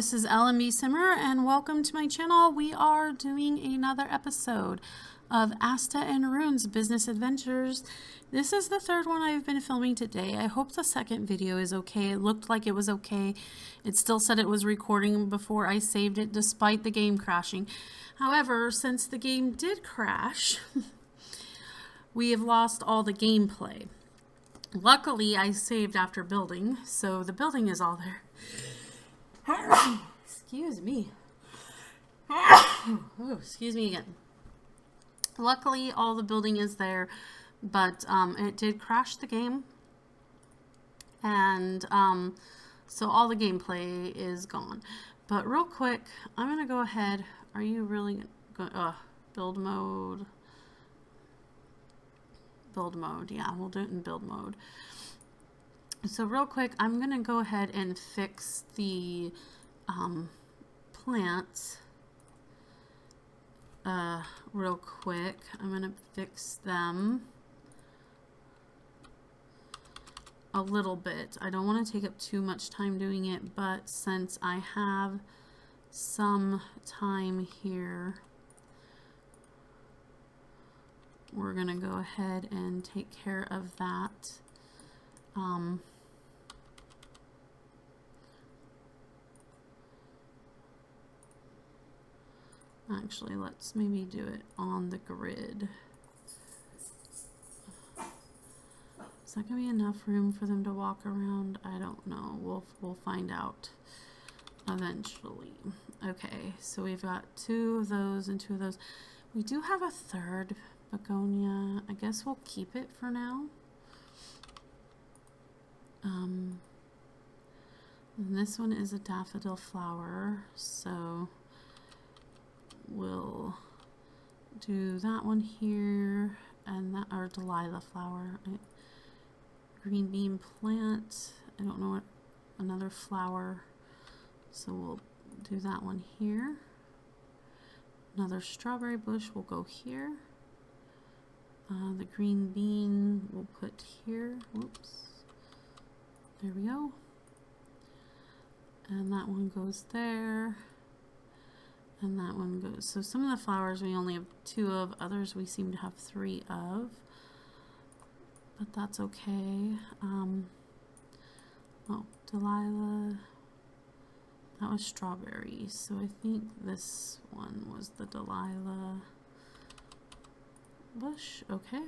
this is LMB Simmer, and welcome to my channel. We are doing another episode of Asta and Rune's Business Adventures. This is the third one I've been filming today. I hope the second video is okay. It looked like it was okay. It still said it was recording before I saved it, despite the game crashing. However, since the game did crash, we have lost all the gameplay. Luckily, I saved after building, so the building is all there. Excuse me. Oh, excuse me again. Luckily, all the building is there, but it did crash the game. And so all the gameplay is gone. But real quick, I'm going to go ahead. Are you really going to... build mode. Build mode. Yeah, we'll do it in build mode. So real quick, I'm going to go ahead and fix the plants real quick. I'm going to fix them a little bit. I don't want to take up too much time doing it, but since I have some time here, we're going to go ahead and take care of that. Actually, let's maybe do it on the grid. Is that going to be enough room for them to walk around? I don't know. We'll find out eventually. Okay, so we've got 2 of those and 2 of those. We do have a third begonia. I guess we'll keep it for now. And this one is a daffodil flower, so we'll do that one here, and that, or Delilah flower. Green bean plant. I don't know what, another flower, so we'll do that one here. Another strawberry bush will go here. The green bean we'll put here. Whoops. There we go. And that one goes there. And that one goes. So some of the flowers we only have 2 of. Others we seem to have 3 of. But that's okay. Oh, Delilah. That was strawberry. So I think this one was the Delilah bush. Okay.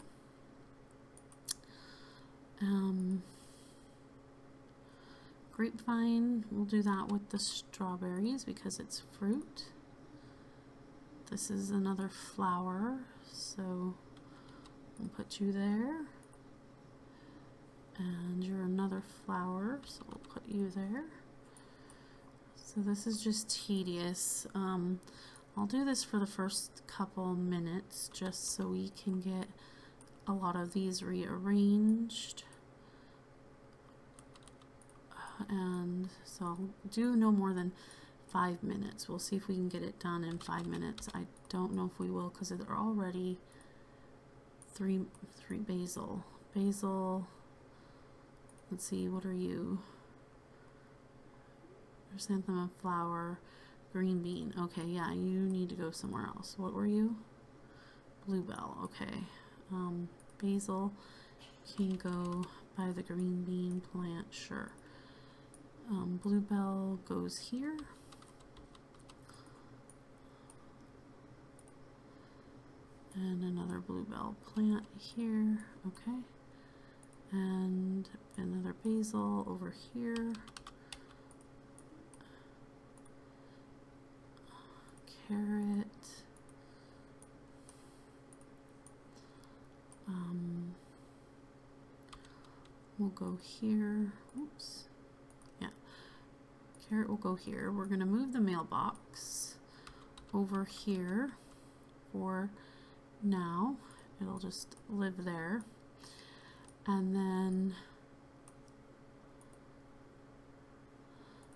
Grapevine, we'll do that with the strawberries because it's fruit. This is another flower, so we'll put you there. And you're another flower, so we'll put you there. So this is just tedious. I'll do this for the first couple minutes just so we can get a lot of these rearranged. And so I'll do no more than 5 minutes. We'll see if we can get it done in 5 minutes. I don't know if we will because they're already 3 basil. Basil, let's see, what are you? Chrysanthemum flower, green bean. Okay, yeah, you need to go somewhere else. What were you? Bluebell, okay. Basil can go by the green bean plant, sure. Bluebell goes here. And another bluebell plant here, okay. And another basil over here. Carrot. We'll go here. Oops. Yeah. Carrot will go here. We're going to move the mailbox over here for now. It'll just live there. And then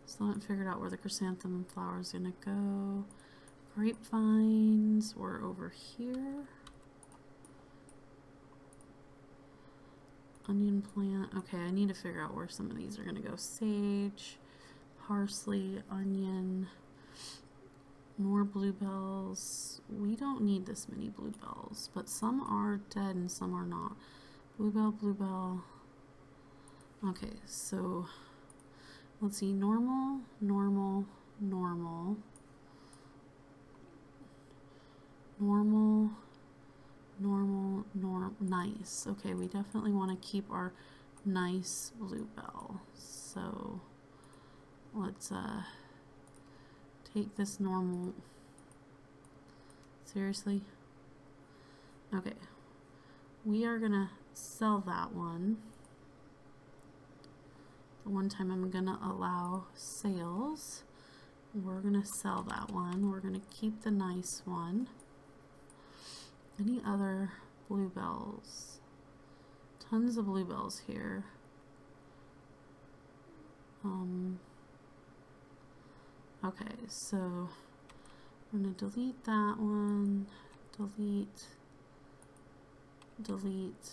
still haven't figured out where the chrysanthemum flower is going to go. Grapevines were over here. Onion plant. Okay, I need to figure out where some of these are going to go. Sage, parsley, onion, more bluebells. We don't need this many bluebells, but some are dead and some are not. Bluebell, bluebell. Okay, so let's see, normal, normal, normal, normal, normal, nice. Okay, we definitely want to keep our nice bluebell. So let's take this normal. Seriously? Okay. We are gonna sell that one. The one time I'm gonna allow sales. We're gonna sell that one. We're gonna keep the nice one. Any other bluebells? Tons of bluebells here. Okay, so we're gonna delete that one. Delete. Delete.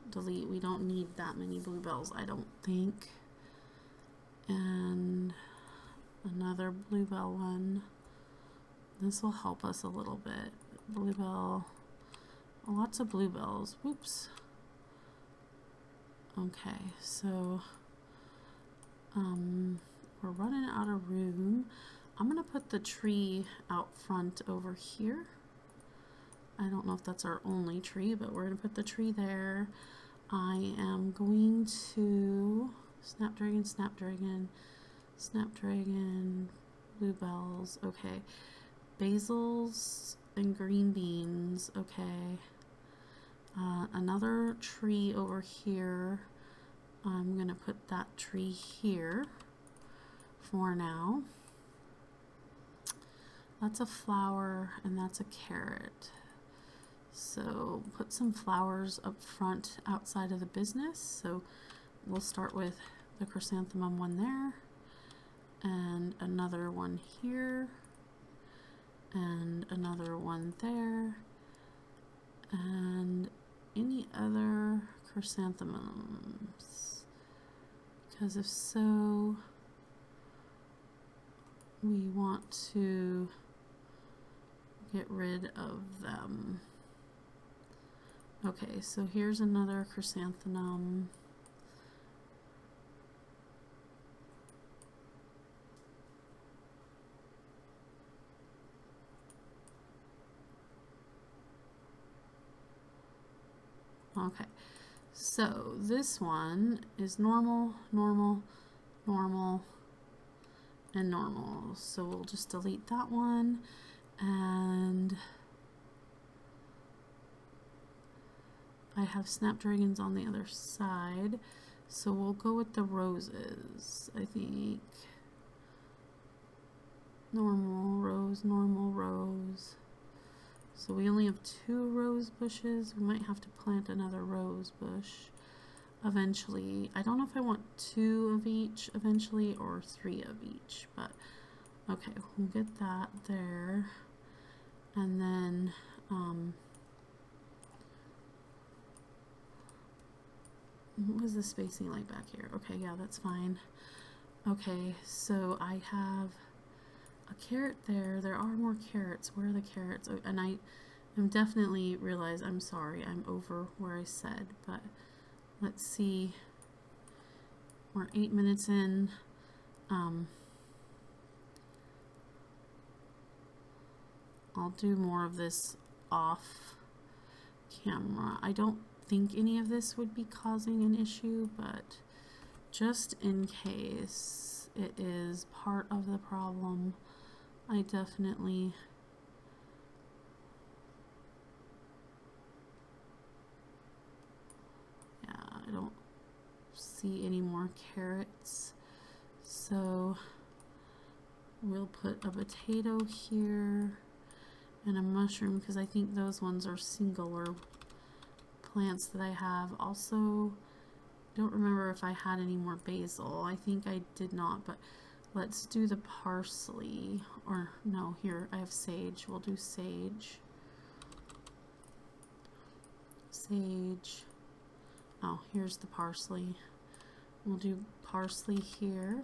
Delete. We don't need that many bluebells, I don't think. And another bluebell one. This will help us a little bit. Bluebell. Lots of bluebells. Whoops. Okay, so we're running out of room. I'm gonna put the tree out front over here. I don't know if that's our only tree, but we're gonna put the tree there. I am going to snapdragon, snapdragon, snapdragon, bluebells. Okay, basils and green beans. Okay, another tree over here. I'm gonna put that tree here for now. That's a flower and that's a carrot. So put some flowers up front outside of the business. So we'll start with the chrysanthemum one there, and another one here, and another one there, and any other chrysanthemums, because if so, we want to get rid of them. Okay, so here's another chrysanthemum. Okay, so this one is normal, normal, normal, and normal. So we'll just delete that one, and I have snapdragons on the other side, so we'll go with the roses, I think. Normal rose, normal rose. So we only have 2 rose bushes. We might have to plant another rose bush eventually. I don't know if I want 2 of each eventually or 3 of each, but okay, we'll get that there. And then what was the spacing like back here? Okay, yeah, that's fine. Okay, so I have a carrot there. There are more carrots. Where are the carrots? Oh, and I am definitely realize I'm sorry. I'm over where I said, but let's see. We're 8 minutes in. I'll do more of this off camera. I don't think any of this would be causing an issue, but just in case it is part of the problem, I definitely I don't see any more carrots, so we'll put a potato here and a mushroom, because I think those ones are singular plants that I have. Also, don't remember if I had any more basil. I think I did not, but let's do the parsley. Or no, here I have sage. We'll do sage. Sage. Oh, here's the parsley. We'll do parsley here.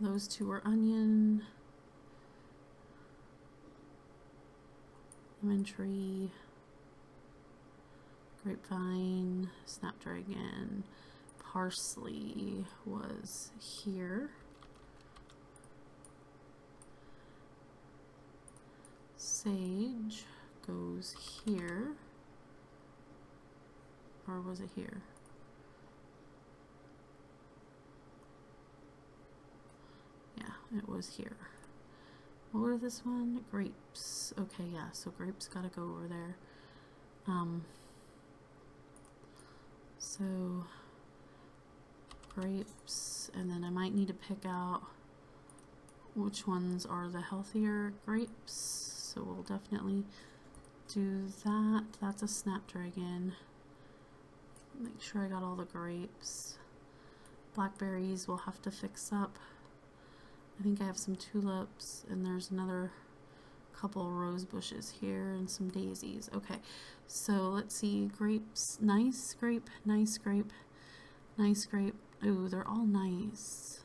Those two are onion, lemon tree, grapevine, snapdragon, parsley was here. Sage goes here. Or was it here? Yeah, it was here. What was this one? Grapes. Okay, yeah, so grapes gotta go over there. So grapes, and then I might need to pick out which ones are the healthier grapes. So we'll definitely do that. That's a snapdragon. Make sure I got all the grapes. Blackberries we'll have to fix up. I think I have some tulips, and there's another couple rose bushes here and some daisies. Okay, so let's see. Grapes. Nice grape, nice grape, nice grape. Ooh, they're all nice.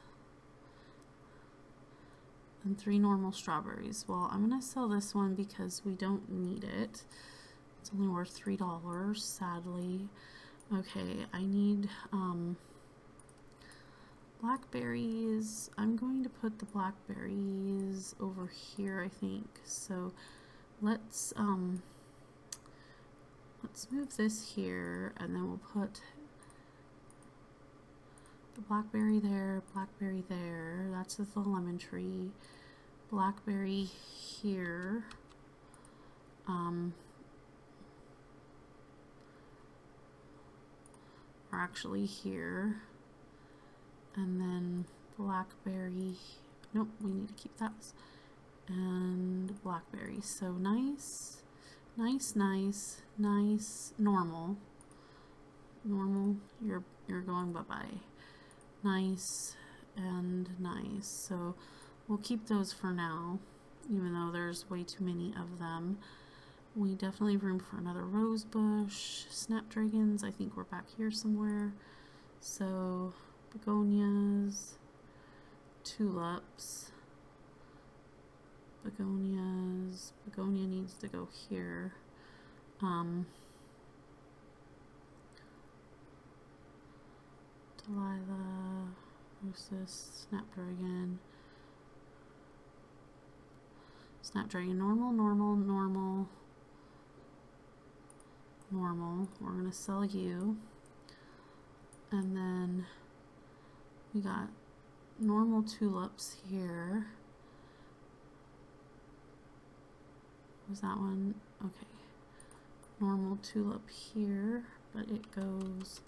And 3 normal strawberries. Well, I'm gonna sell this one because we don't need it. It's only worth $3, sadly. Okay, I need blackberries. I'm going to put the blackberries over here, I think. So let's move this here, and then we'll put the blackberry there, blackberry there. That's the lemon tree. Blackberry here. Or actually here. And then blackberry. Nope, we need to keep that. And blackberry. So nice, nice, nice, nice, normal. Normal, you're going bye-bye. Nice and nice. So we'll keep those for now, even though there's way too many of them. We definitely have room for another rose bush. Snapdragons, I think we're back here somewhere. So begonias, tulips, begonias. Begonia needs to go here. Delilah, Roses, Snapdragon. Snapdragon, normal, normal, normal, normal. We're going to sell you. And then we got normal tulips here. Was that one? Okay. Normal tulip here, but it goes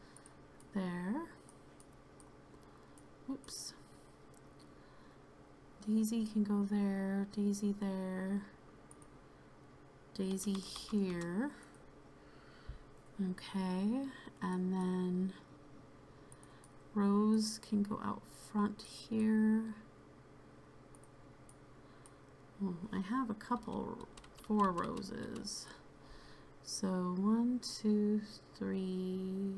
there. Oops. Daisy can go there, daisy there, daisy here. Okay, and then rose can go out front here. Oh, I have a couple, 4 roses. So 1, 2, 3,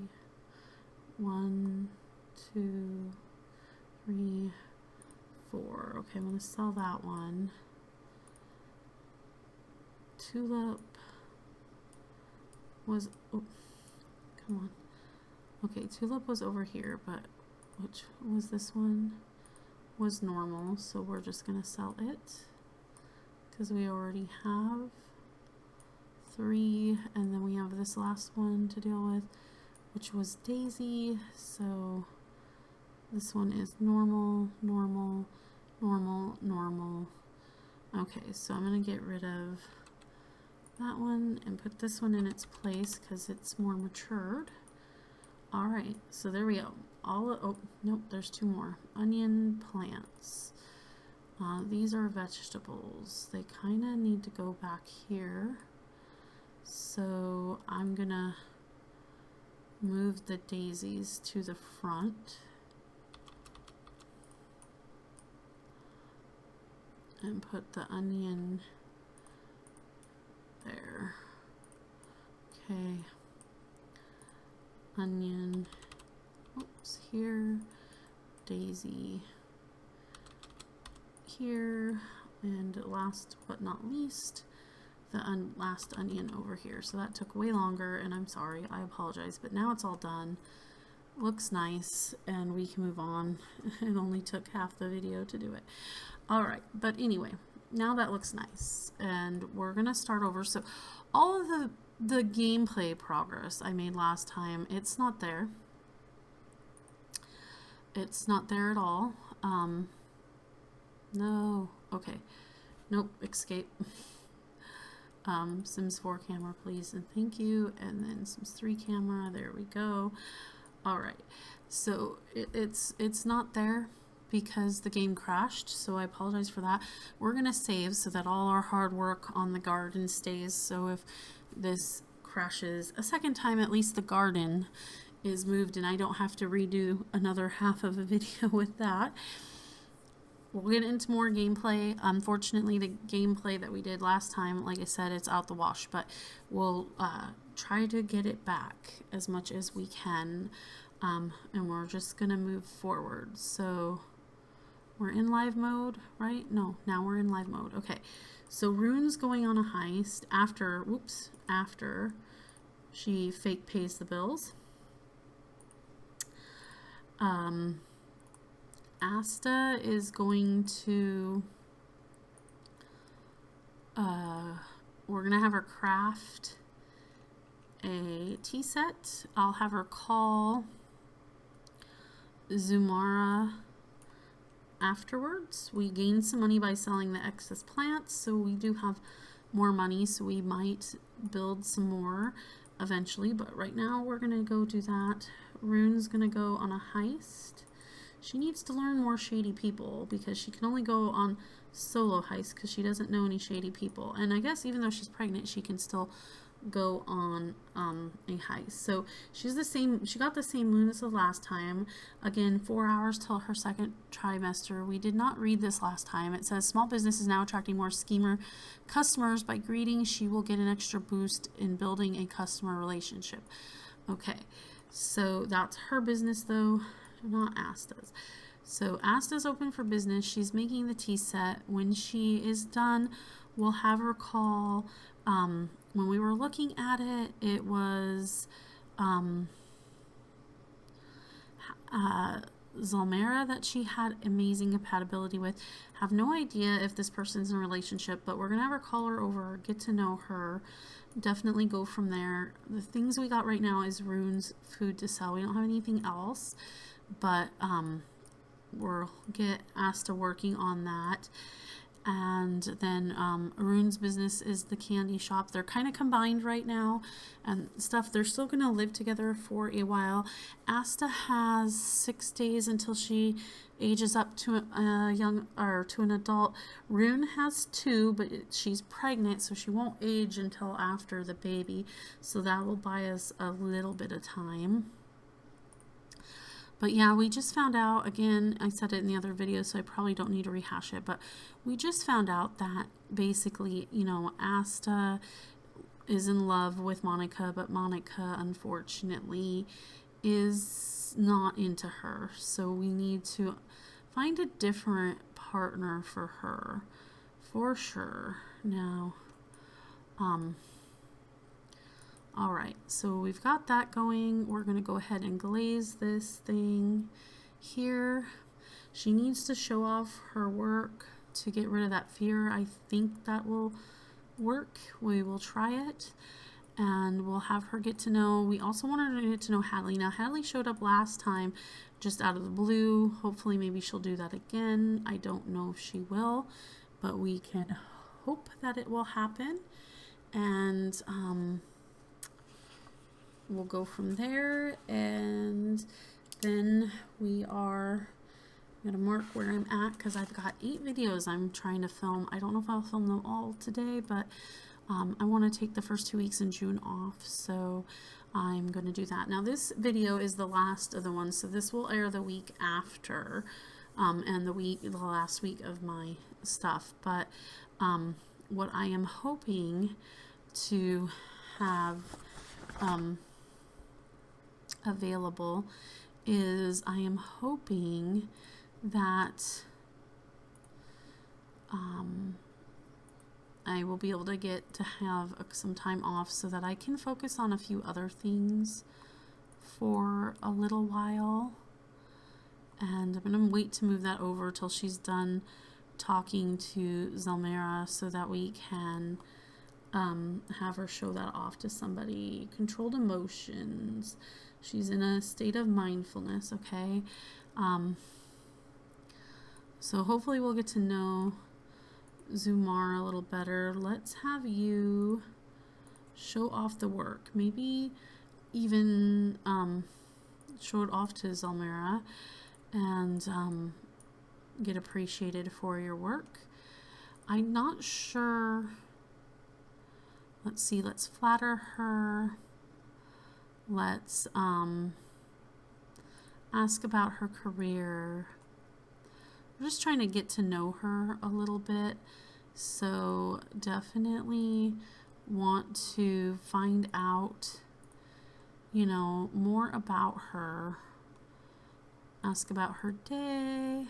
1, 2, 3, 4. Okay, I'm going to sell that one. Tulip was, oh, come on. Okay, tulip was over here, but which was this one? Was normal, so we're just going to sell it because we already have 3, and then we have this last one to deal with, which was daisy. So this one is normal, normal, normal, normal. Okay, so I'm going to get rid of that one and put this one in its place because it's more matured. Alright, so there we go. Oh, nope, there's 2 more. Onion plants. These are vegetables. They kind of need to go back here. So I'm going to move the daisies to the front. And put the onion there. Okay. onion, oops, here, daisy here, and last but not least, the last onion over here. So that took way longer, and I'm sorry, I apologize, but now it's all done. Looks nice, and we can move on. It only took half the video to do it. All right, but anyway, now that looks nice, and we're gonna start over. So all of the gameplay progress I made last time, it's not there. It's not there at all. No, okay, nope, escape. Sims 4 camera, please, and thank you. And then Sims 3 camera, there we go. All right, so it's not there because the game crashed, so I apologize for that. We're gonna save so that all our hard work on the garden stays. So if this crashes a second time, at least the garden is moved and I don't have to redo another half of a video with that. We'll get into more gameplay. Unfortunately, the gameplay that we did last time, like I said, it's out the wash, but we'll try to get it back as much as we can, and we're just gonna move forward. So we're in live mode, right? No, now we're in live mode. Okay, so Rune's going on a heist after, whoops, after she fake pays the bills. Asta is going to, we're gonna have her craft a tea set. I'll have her call Zumara afterwards. We gained some money by selling the excess plants, so we do have more money, so we might build some more eventually, but right now we're gonna go do that. Rune's gonna go on a heist. She needs to learn more shady people because she can only go on solo heists because she doesn't know any shady people. And I guess even though she's pregnant, she can still go on a heist. So she's the same, she got the same moon as the last time. Again, 4 hours till her second trimester. We did not read this last time. It says small business is now attracting more schemer customers. By greeting, she will get an extra boost in building a customer relationship. Okay, so that's her business though, not Asta's. So Asta's open for business. She's making the tea set. When she is done, we'll have her call. When we were looking at it, it was Zalmera that she had amazing compatibility with. Have no idea if this person's in a relationship, but we're gonna have her call her over, get to know her, definitely go from there. The things we got right now is Rune's food to sell. We don't have anything else, but we'll get Asta working on that. And then Rune's business is the candy shop. They're kind of combined right now and stuff. They're still going to live together for a while. Asta has 6 days until she ages up to a young, or to an adult. Rune has 2, but she's pregnant, so she won't age until after the baby. So that will buy us a little bit of time. But yeah, we just found out, again, I said it in the other video, so I probably don't need to rehash it, but we just found out that basically, you know, Asta is in love with Monica, but Monica, unfortunately, is not into her. So we need to find a different partner for her, for sure. Now, all right, so we've got that going. We're going to go ahead and glaze this thing here. She needs to show off her work to get rid of that fear. I think that will work. We will try it, and we'll have her get to know. We also want her to get to know Hadley. Now, Hadley showed up last time just out of the blue. Hopefully, maybe she'll do that again. I don't know if she will, but we can hope that it will happen. And, we'll go from there, and then we are gonna mark where I'm at because I've got 8 videos I'm trying to film. I don't know if I'll film them all today, but I want to take the first 2 weeks in June off, so I'm going to do that. Now this video is the last of the ones, so this will air the week after, and the last week of my stuff. But what I am hoping to have available is I am hoping that I will be able to get to have some time off so that I can focus on a few other things for a little while. And I'm going to wait to move that over till she's done talking to Zelmera so that we can have her show that off to somebody. Controlled emotions. She's in a state of mindfulness, okay? So hopefully we'll get to know Zumar a little better. Let's have you show off the work. Maybe even show it off to Zelmera and get appreciated for your work. I'm not sure. Let's see, let's flatter her. Let's ask about her career. We're just trying to get to know her a little bit, so definitely want to find out, you know, more about her. Ask about her day.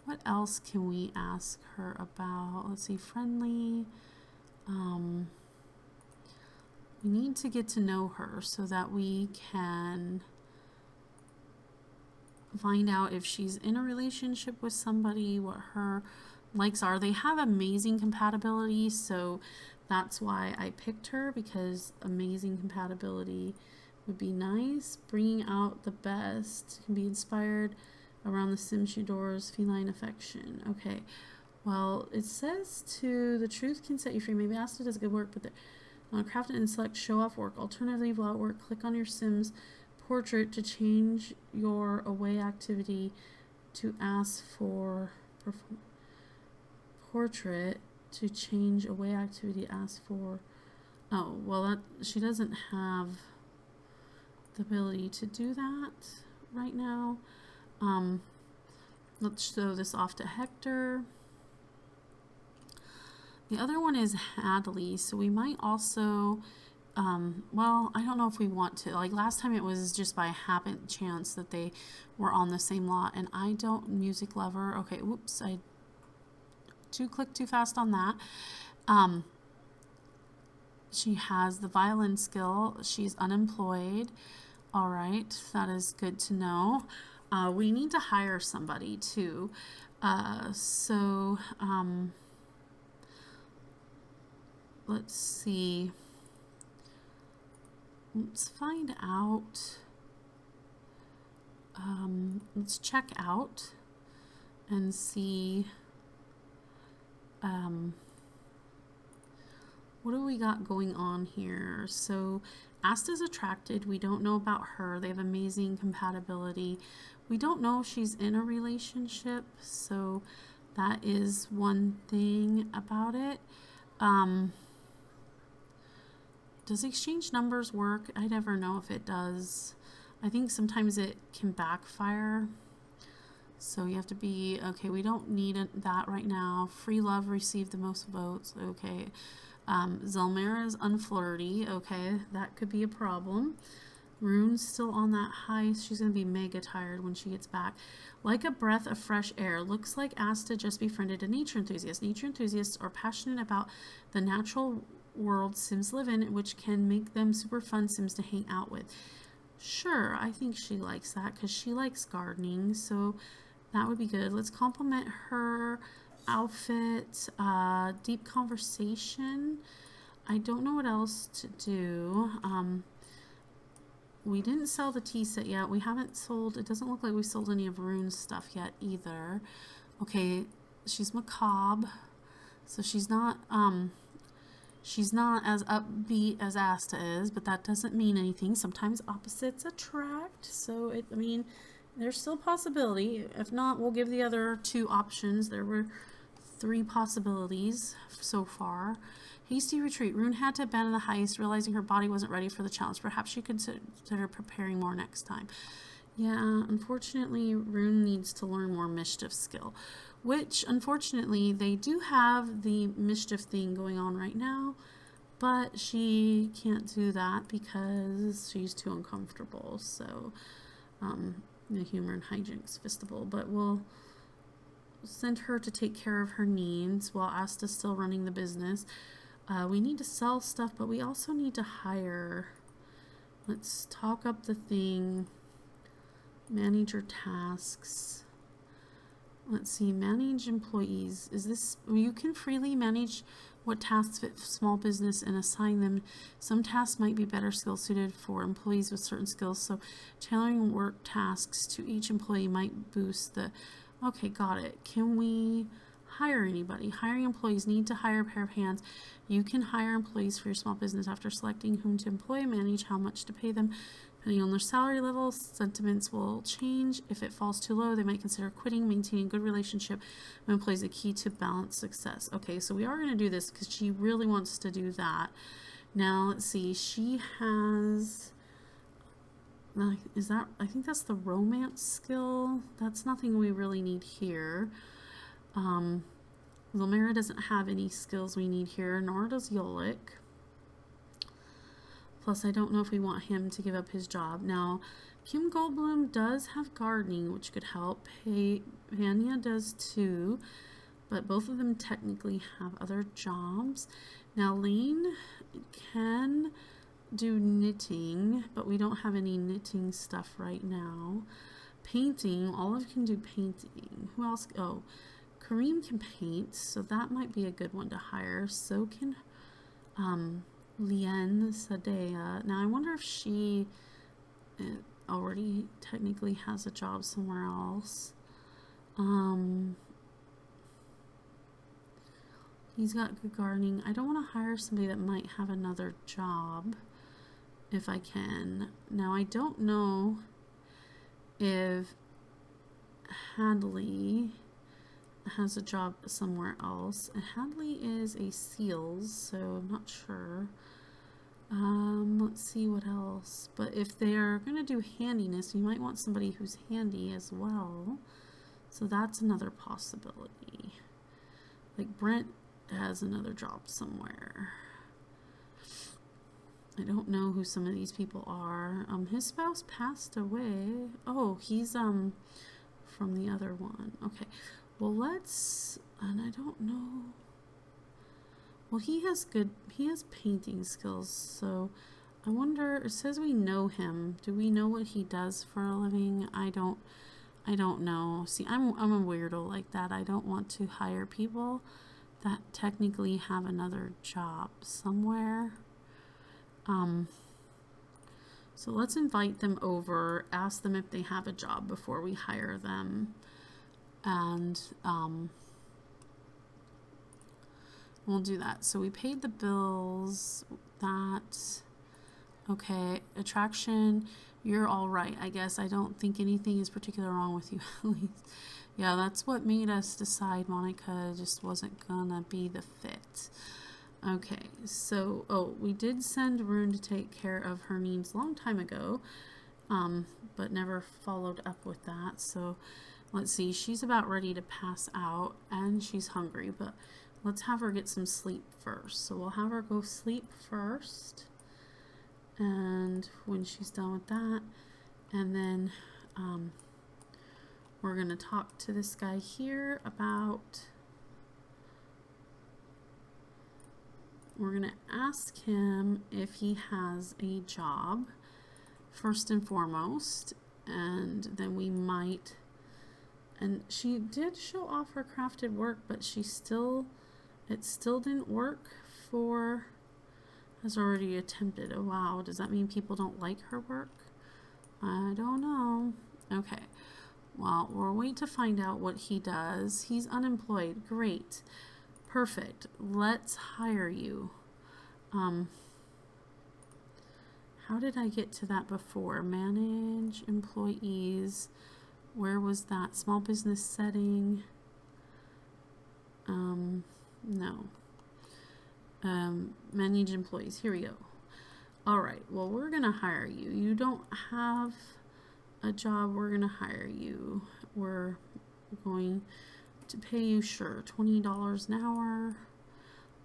What else can we ask her about? Let's see, friendly. We need to get to know her so that we can find out if she's in a relationship with somebody, what her likes are. They have amazing compatibility, so that's why I picked her, because amazing compatibility would be nice. Bringing out the best, can be inspired around the Sims she adores, feline affection. Okay, well, it says to the truth can set you free. Maybe Asta does good work, but craft and select show off work. Alternatively, without work, click on your Sims portrait to change your away activity to ask for portrait to change away activity ask for. Oh, well, that she doesn't have the ability to do that right now. Let's show this off to Hector. The other one is Hadley, so we might also well, I don't know if we want to. Like last time it was just by happen chance that they were on the same lot, and I don't music lover. Okay, whoops, I clicked too fast on that. She has the violin skill. She's unemployed. All right, that is good to know. We need to hire somebody too. Let's see. Let's find out. Let's check out and see. What do we got going on here? So Asta's attracted. We don't know about her. They have amazing compatibility. We don't know if she's in a relationship, so that is one thing about it. Does exchange numbers work? I never know if it does. I think sometimes it can backfire. So you have to be, okay, we don't need that right now. Free love received the most votes. Okay. Zelmera is unflirty. Okay, that could be a problem. Rune's still on that high. She's going to be mega tired when she gets back. Like a breath of fresh air. Looks like Asta just befriended a nature enthusiast. Nature enthusiasts are passionate about the natural world Sims live in, which can make them super fun Sims to hang out with. Sure, I think she likes that because she likes gardening, so that would be good. Let's compliment her outfit. Deep conversation. I don't know what else to do. We didn't sell the tea set yet. We haven't sold, it doesn't look like we sold any of Rune's stuff yet either. Okay, she's macabre, so she's not as upbeat as Asta is, but that doesn't mean anything. Sometimes opposites attract, so I mean, there's still a possibility. If not, we'll give the other two options. There were 3 possibilities so far. Hasty retreat. Rune had to abandon the heist, realizing her body wasn't ready for the challenge. Perhaps she could consider preparing more next time. Yeah, unfortunately, Rune needs to learn more mischief skill, which, unfortunately, they do have the mischief thing going on right now, but she can't do that because she's too uncomfortable. So the humor and hijinks festival, but we'll send her to take care of her needs while Asta's still running the business. We need to sell stuff, but we also need to hire. Let's talk up the thing. Manage your tasks. Let's see, manage employees. Is this, you can freely manage what tasks fit small business and assign them. Some tasks might be better skill suited for employees with certain skills, so tailoring work tasks to each employee might boost the, okay, got it. Can we hire anybody? Hiring employees. Need to hire a pair of hands. You can hire employees for your small business after selecting whom to employ, manage how much to pay them. Depending on their salary level, sentiments will change. If it falls too low, they might consider quitting. Maintaining a good relationship with employees is a key to balanced success. Okay, so we are going to do this because she really wants to do that. Now, let's see. She has... Is that... I think that's the romance skill. That's nothing we really need here. Lomera doesn't have any skills we need here, nor does Yolik. Plus, I don't know if we want him to give up his job. Now, Kim Goldblum does have gardening, which could help. Vanya does too, but both of them technically have other jobs. Now, Lane can do knitting, but we don't have any knitting stuff right now. Painting, Olive can do painting. Who else? Oh, Kareem can paint, so that might be a good one to hire. So can Lien Sadea. Now I wonder if she already technically has a job somewhere else. He's got good gardening. I don't want to hire somebody that might have another job if I can. Now I don't know if Hadley has a job somewhere else. And Hadley is a SEALs, so I'm not sure. Let's see what else. But if they're going to do handiness, you might want somebody who's handy as well. So that's another possibility. Like Brent has another job somewhere. I don't know who some of these people are. His spouse passed away. Oh, he's from the other one. Okay. Well, let's, and I don't know. Well, he has painting skills, so I wonder, it says we know him. Do we know what he does for a living? I don't know. See, I'm a weirdo like that. I don't want to hire people that technically have another job somewhere. So let's invite them over, ask them if they have a job before we hire them. And we'll do that. So we paid the bills. Okay, attraction, you're all right, I guess. I don't think anything is particularly wrong with you, at least. Yeah, that's what made us decide Monica just wasn't gonna be the fit. Okay, so, oh, we did send Rune to take care of her needs a long time ago, but never followed up with that. So let's see, she's about ready to pass out and she's hungry, but let's have her get some sleep first. So we'll have her go sleep first, and when she's done with that, and then we're gonna talk to this guy here about, we're gonna ask him if he has a job first and foremost, and then we might, and she did show off her crafted work, but it still didn't work for, has already attempted. Oh wow, does that mean people don't like her work? I don't know. Okay, well, we'll wait to find out what he does. He's unemployed. Great. Perfect. Let's hire you. How did I get to that before? Manage employees. Where was that? Small business setting. No. Manage employees. Here we go. All right. Well, we're going to hire you. You don't have a job. We're going to hire you. We're going to pay you, sure, $20 an hour.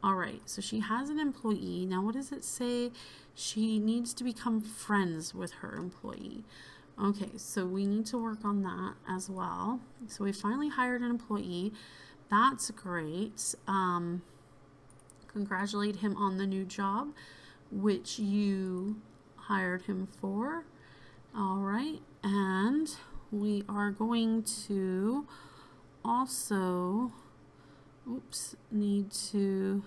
All right, so she has an employee. Now, what does it say? She needs to become friends with her employee. Okay, so we need to work on that as well. So we finally hired an employee. That's great. Congratulate him on the new job, which you hired him for. All right, and we are going to also, need to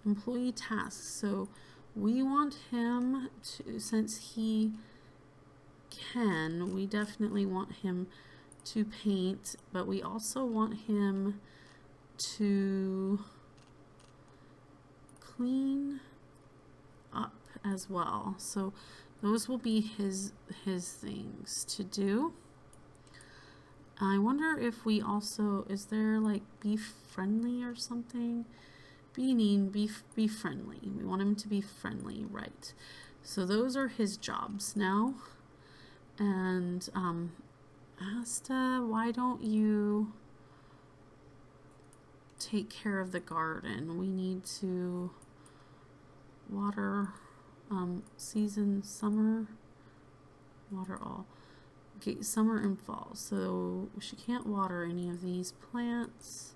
employee tasks. So we want him to, since he can, we definitely want him to paint, but we also want him to clean up as well. So those will be his things to do. I wonder if we also, is there like be friendly or something? Be mean, be friendly. We want him to be friendly, right? So those are his jobs now. And Asta, why don't you take care of the garden? We need to water season, summer, water all. Okay, summer and fall. So she can't water any of these plants.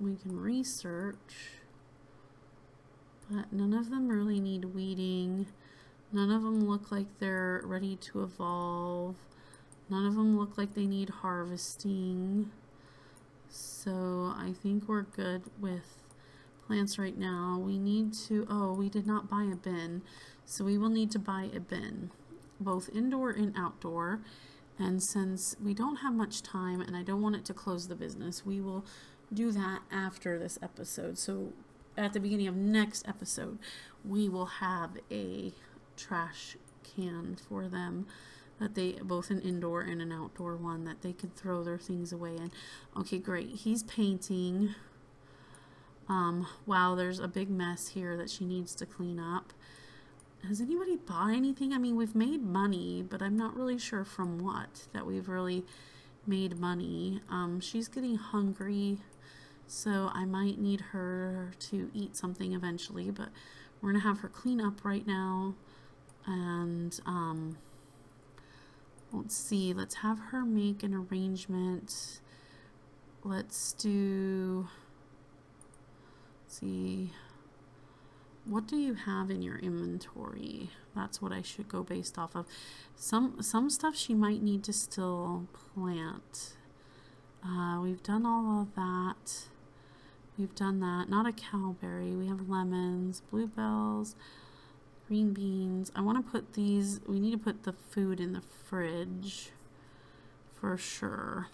We can research, but none of them really need weeding. None of them look like they're ready to evolve. None of them look like they need harvesting. So I think we're good with plants right now. We need to, oh, we did not buy a bin. So we will need to buy a bin, both indoor and outdoor. And since we don't have much time and I don't want it to close the business, we will do that after this episode. So at the beginning of next episode, we will have a trash can for them, that they, both an indoor and an outdoor one, that they could throw their things away in. Okay, great. He's painting. Wow, there's a big mess here that she needs to clean up. Has anybody bought anything? I mean, we've made money, but I'm not really sure from what that we've really made money. She's getting hungry, so I might need her to eat something eventually, but we're gonna have her clean up right now. And let's see, let's have her make an arrangement. Let's do, let's see, what do you have in your inventory? That's what I should go based off of. Some stuff she might need to still plant. We've done all of that. We've done that. Not a cowberry. We have lemons, bluebells, green beans. I want to put these, we need to put the food in the fridge for sure.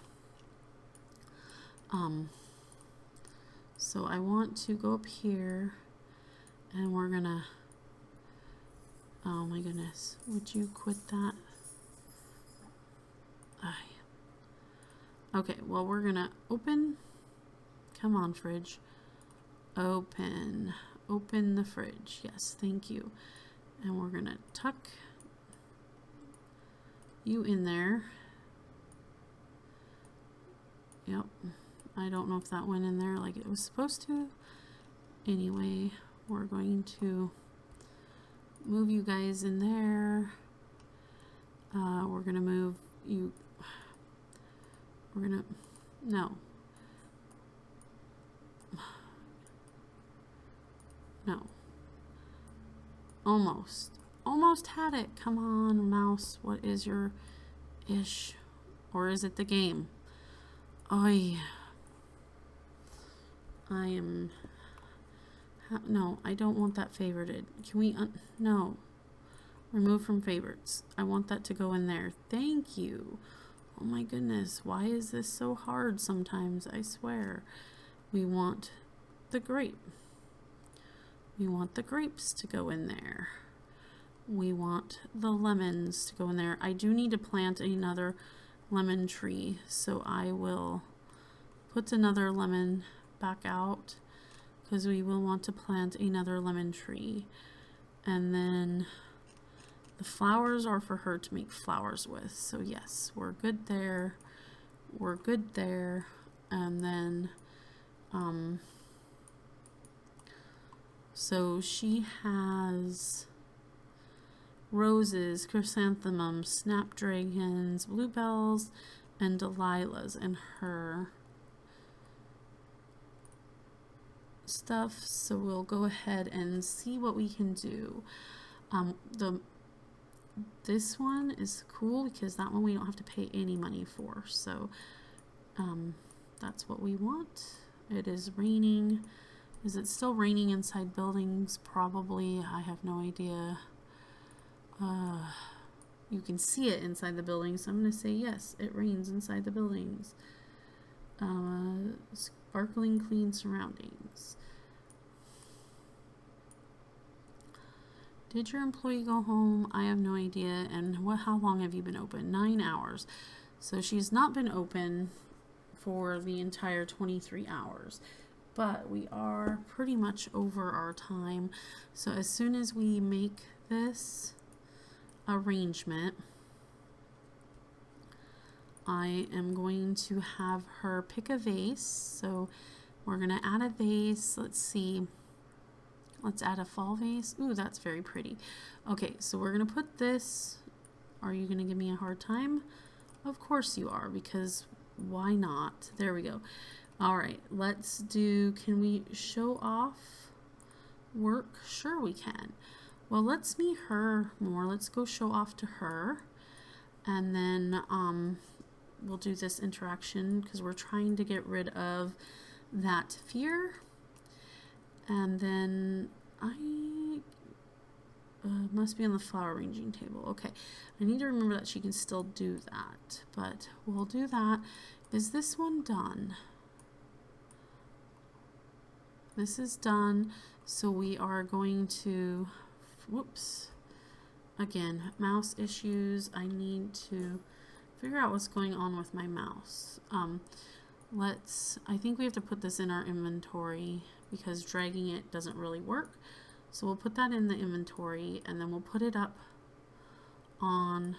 So I want to go up here and we're gonna, oh my goodness, would you quit that? Okay, well, we're gonna open, come on fridge, open the fridge. Yes, thank you. And we're gonna tuck you in there. Yep, I don't know if that went in there like it was supposed to. Anyway, we're going to move you guys in there. We're gonna move you, we're gonna, no. No. Almost had it. Come on, mouse. What is your ish? Or is it the game? Oy. I am... No, I don't want that favorited. Can we... no. Remove from favorites. I want that to go in there. Thank you. Oh my goodness. Why is this so hard sometimes? I swear. We want the grape. We want the grapes to go in there. We want the lemons to go in there. I do need to plant another lemon tree, so I will put another lemon back out because we will want to plant another lemon tree. And then the flowers are for her to make flowers with. So yes, we're good there. We're good there. And then, so she has roses, chrysanthemums, snapdragons, bluebells, and delilahs in her stuff. So we'll go ahead and see what we can do. This one is cool because that one we don't have to pay any money for. So that's what we want. It is raining. Is it still raining inside buildings? Probably. I have no idea. You can see it inside the buildings, so I'm going to say yes, it rains inside the buildings. Sparkling clean surroundings. Did your employee go home? I have no idea. And how long have you been open? 9 hours. So she's not been open for the entire 23 hours. But we are pretty much over our time. So as soon as we make this arrangement, I am going to have her pick a vase. So we're going to add a vase. Let's see. Let's add a fall vase. Ooh, that's very pretty. Okay, so we're going to put this. Are you going to give me a hard time? Of course you are, because why not? There we go. All right, let's do, can we show off work? Sure we can. Well, let's meet her more. Let's go show off to her. And then we'll do this interaction because we're trying to get rid of that fear. And then I must be on the flower arranging table. Okay, I need to remember that she can still do that, but we'll do that. Is this one done? This is done. So we are going to, whoops, again, mouse issues. I need to figure out what's going on with my mouse. I think we have to put this in our inventory because dragging it doesn't really work. So we'll put that in the inventory and then we'll put it up on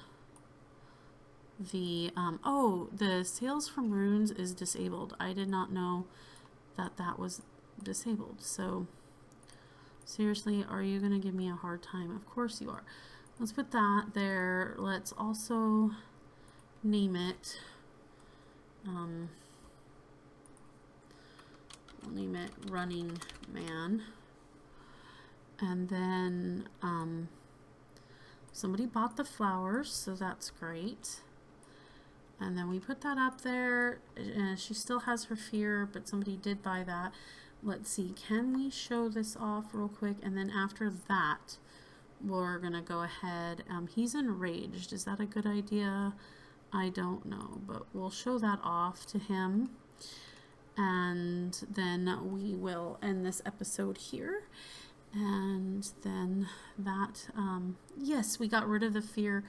the, oh, the sales from runes is disabled. I did not know that that was disabled. So seriously, are you going to give me a hard time? Of course you are. Let's put that there. Let's also name it. We'll name it Running Man. And then somebody bought the flowers, so that's great. And then we put that up there. She still has her fear, but somebody did buy that. Let's see, can we show this off real quick? And then after that, we're gonna go ahead. He's enraged. Is that a good idea? I don't know, but we'll show that off to him. And then we will end this episode here. And then that, yes, we got rid of the fear.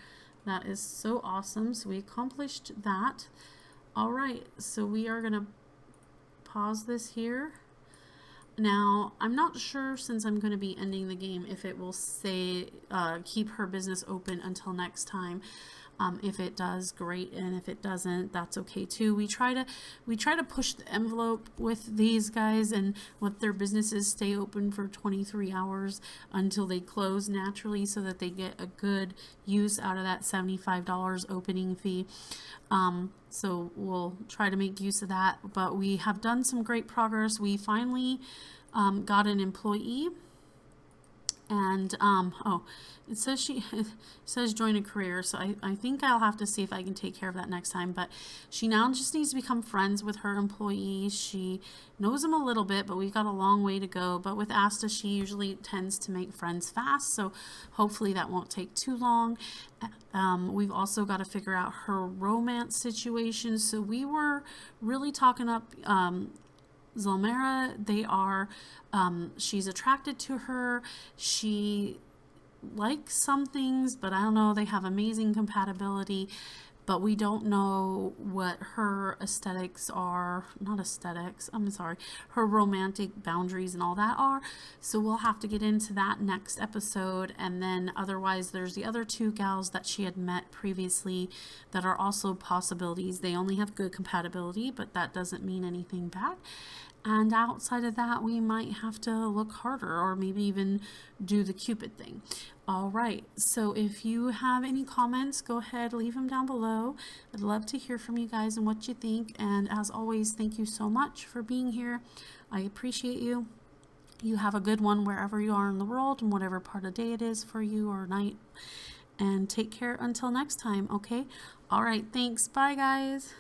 That is so awesome. So we accomplished that. All right, so we are gonna pause this here. Now, I'm not sure, since I'm going to be ending the game, if it will say keep her business open until next time. If it does, great, and if it doesn't, that's okay too. We try to push the envelope with these guys and let their businesses stay open for 23 hours until they close naturally, so that they get a good use out of that $75 opening fee. So we'll try to make use of that, but we have done some great progress. We finally got an employee. And, oh, it says join a career. So I think I'll have to see if I can take care of that next time. But she now just needs to become friends with her employees. She knows them a little bit, but we've got a long way to go. But with Asta, she usually tends to make friends fast. So hopefully that won't take too long. We've also got to figure out her romance situation. So we were really talking up, Zelmera. They are, she's attracted to her. She likes some things, but I don't know, they have amazing compatibility. but we don't know what her aesthetics are, not aesthetics, I'm sorry, her romantic boundaries and all that are. So we'll have to get into that next episode. And then otherwise there's the other two gals that she had met previously that are also possibilities. They only have good compatibility, but that doesn't mean anything bad. And outside of that, we might have to look harder, or maybe even do the Cupid thing. All right, so if you have any comments, go ahead, leave them down below. I'd love to hear from you guys and what you think. And as always, thank you so much for being here. I appreciate you. You have a good one wherever you are in the world and whatever part of day it is for you or night. And take care until next time, okay? All right, thanks. Bye, guys.